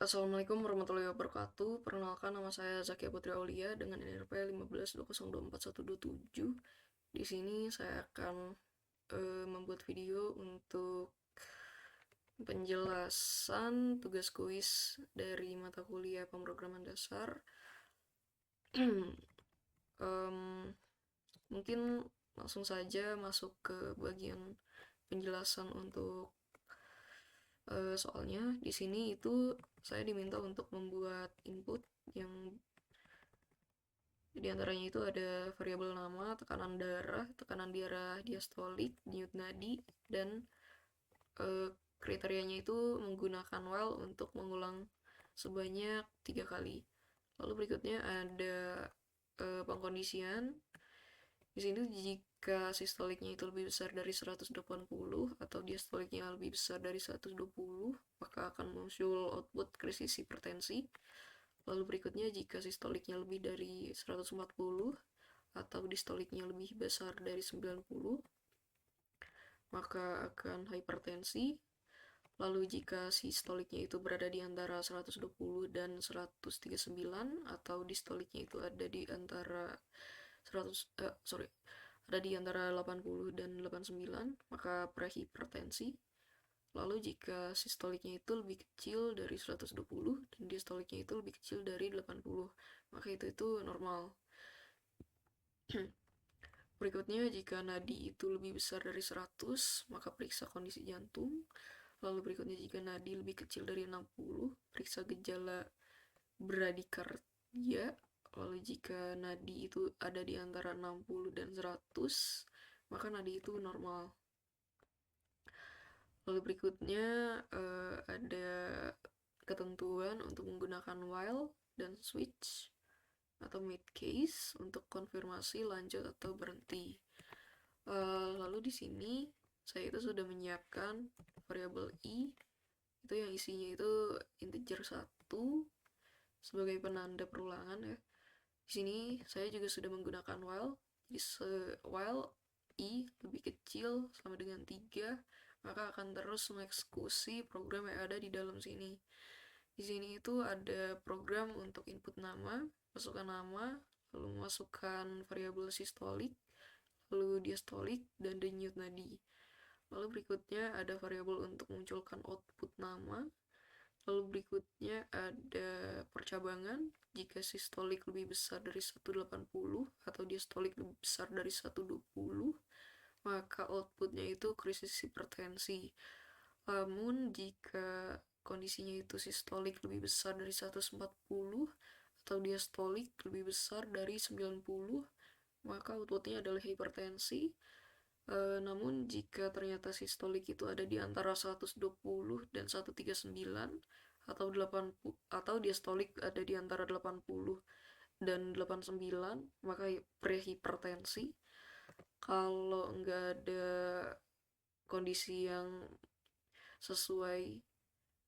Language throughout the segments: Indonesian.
Assalamualaikum warahmatullahi wabarakatuh. Perkenalkan, nama saya Zakia Putri Aulia dengan NRP 15204127. Di sini saya akan membuat video untuk penjelasan tugas kuis dari mata kuliah pemrograman dasar. Em, Mungkin langsung saja masuk ke bagian penjelasan untuk soalnya. Di sini itu saya diminta untuk membuat input yang di antaranya itu ada variabel nama, tekanan darah diastolik, denyut nadi, dan kriterianya itu menggunakan while untuk mengulang sebanyak 3 kali. Lalu berikutnya ada pengkondisian. Di sini jika sistoliknya itu lebih besar dari 180 atau diastoliknya lebih besar dari 120, maka akan muncul output krisis hipertensi. Lalu berikutnya jika sistoliknya lebih dari 140 atau distoliknya lebih besar dari 90, maka akan hipertensi. Lalu jika sistoliknya itu berada di antara 120 dan 139 atau distoliknya itu ada di antara 80 dan 89, maka prehipertensi. Lalu jika sistoliknya itu lebih kecil dari 120 dan diastoliknya itu lebih kecil dari 80, maka itu normal. Berikutnya, jika nadi itu lebih besar dari 100, maka periksa kondisi jantung. Lalu berikutnya, jika nadi lebih kecil dari 60, periksa gejala bradikardia. Lalu jika nadi itu ada di antara 60 dan 100, maka nadi itu normal. Lalu berikutnya ada ketentuan untuk menggunakan while dan switch atau mid case untuk konfirmasi lanjut atau berhenti. Lalu di sini saya itu sudah menyiapkan variabel i, itu yang isinya itu integer 1 sebagai penanda perulangan ya. Di sini saya juga sudah menggunakan while. Jadi while i lebih kecil sama dengan 3, maka akan terus mengeksekusi program yang ada di dalam sini. Di sini itu ada program untuk input nama, masukkan nama, lalu masukkan variabel sistolik, lalu diastolik, dan denyut nadi. Lalu berikutnya ada variabel untuk munculkan output nama. Lalu berikutnya ada percabangan. Jika sistolik lebih besar dari 180 atau diastolik lebih besar dari 120, maka outputnya itu krisis hipertensi. Namun jika kondisinya itu sistolik lebih besar dari 140 atau diastolik lebih besar dari 90, maka outputnya adalah hipertensi. Namun jika ternyata sistolik itu ada di antara 120 dan 139 atau diastolik ada di antara 80 dan 89, maka prehipertensi. Kalau nggak ada kondisi yang sesuai,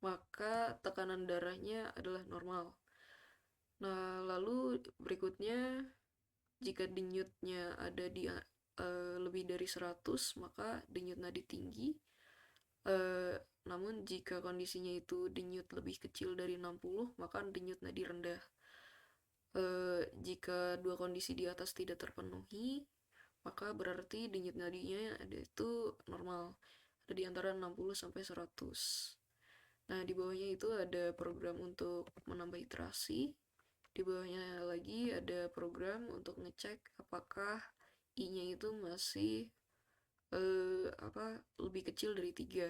maka tekanan darahnya adalah normal. Nah, lalu berikutnya jika denyutnya ada di lebih dari 100, maka denyut nadi tinggi. Namun jika kondisinya itu denyut lebih kecil dari 60, maka denyut nadi rendah. Jika dua kondisi di atas tidak terpenuhi, maka berarti denyut nadinya ada itu normal, ada di antara 60 sampai 100. Nah, di bawahnya itu ada program untuk menambah iterasi. Di bawahnya lagi ada program untuk ngecek apakah i-nya itu masih lebih kecil dari 3.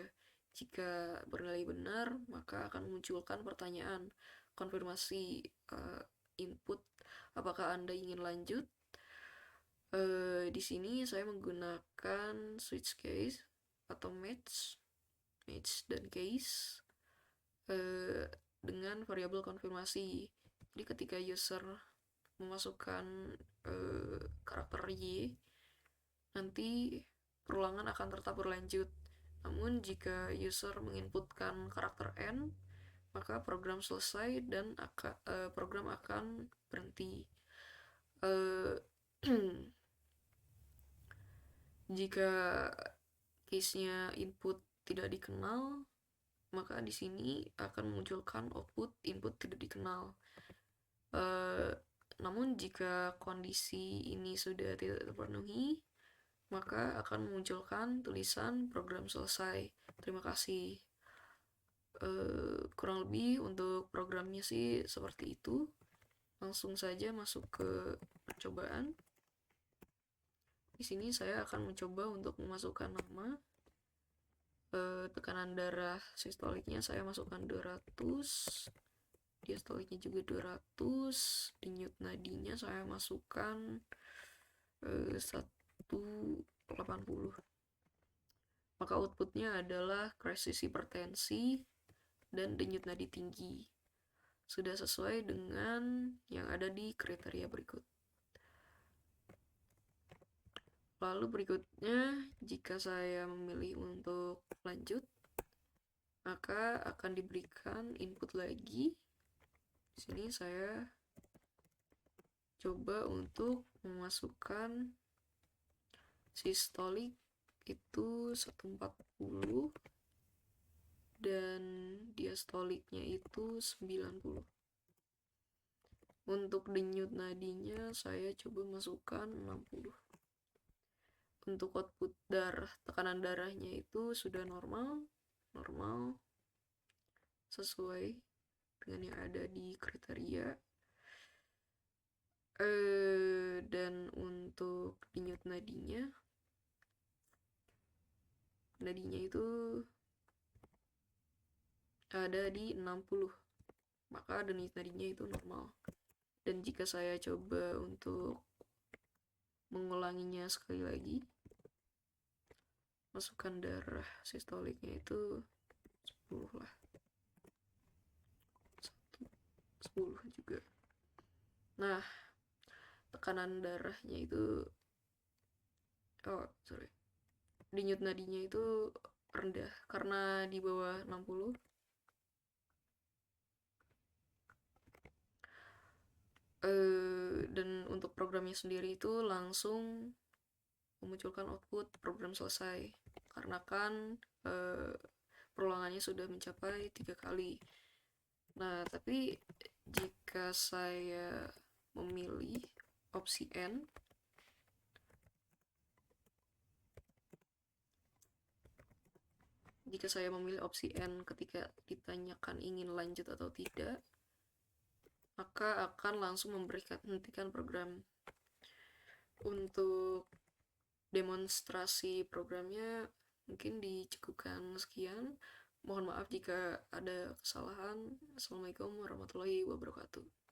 Jika bernilai benar, maka akan memunculkan pertanyaan konfirmasi input apakah Anda ingin lanjut. Di sini saya menggunakan switch case atau match dan case dengan variabel konfirmasi. Jadi ketika user memasukkan karakter y, nanti perulangan akan tetap berlanjut. Namun jika user menginputkan karakter n, maka program selesai dan program akan berhenti. Jika case-nya input tidak dikenal, maka di sini akan memunculkan output input tidak dikenal. Namun jika kondisi ini sudah tidak terpenuhi, maka akan memunculkan tulisan program selesai. Terima kasih. Kurang lebih untuk programnya sih seperti itu. Langsung saja masuk ke percobaan. Di sini saya akan mencoba untuk memasukkan nama. Tekanan darah sistoliknya saya masukkan 200, diastoliknya juga 200, denyut nadinya saya masukkan 180. Maka outputnya adalah krisis hipertensi dan denyut nadi tinggi. Sudah sesuai dengan yang ada di kriteria berikut. Lalu berikutnya, jika saya memilih untuk lanjut, maka akan diberikan input lagi. Di sini saya coba untuk memasukkan sistolik itu 140 dan diastoliknya itu 90. Untuk denyut nadinya saya coba masukkan 60. Untuk output darah, tekanan darahnya itu sudah normal sesuai dengan yang ada di kriteria. Dan untuk denyut nadinya itu ada di 60, maka denyut nadinya itu normal. Dan jika saya coba untuk mengulanginya sekali lagi, masukkan darah sistoliknya itu 10 lah, 10 juga. Nah, tekanan darahnya itu denyut nadinya itu rendah karena di bawah 60. Dan untuk programnya sendiri itu langsung memunculkan output program selesai karena kan perulangannya sudah mencapai 3 kali. Nah, tapi jika saya memilih opsi N, ketika ditanyakan ingin lanjut atau tidak, maka akan langsung hentikan program. Untuk demonstrasi programnya mungkin dicukupkan sekian. Mohon maaf jika ada kesalahan. Assalamualaikum warahmatullahi wabarakatuh.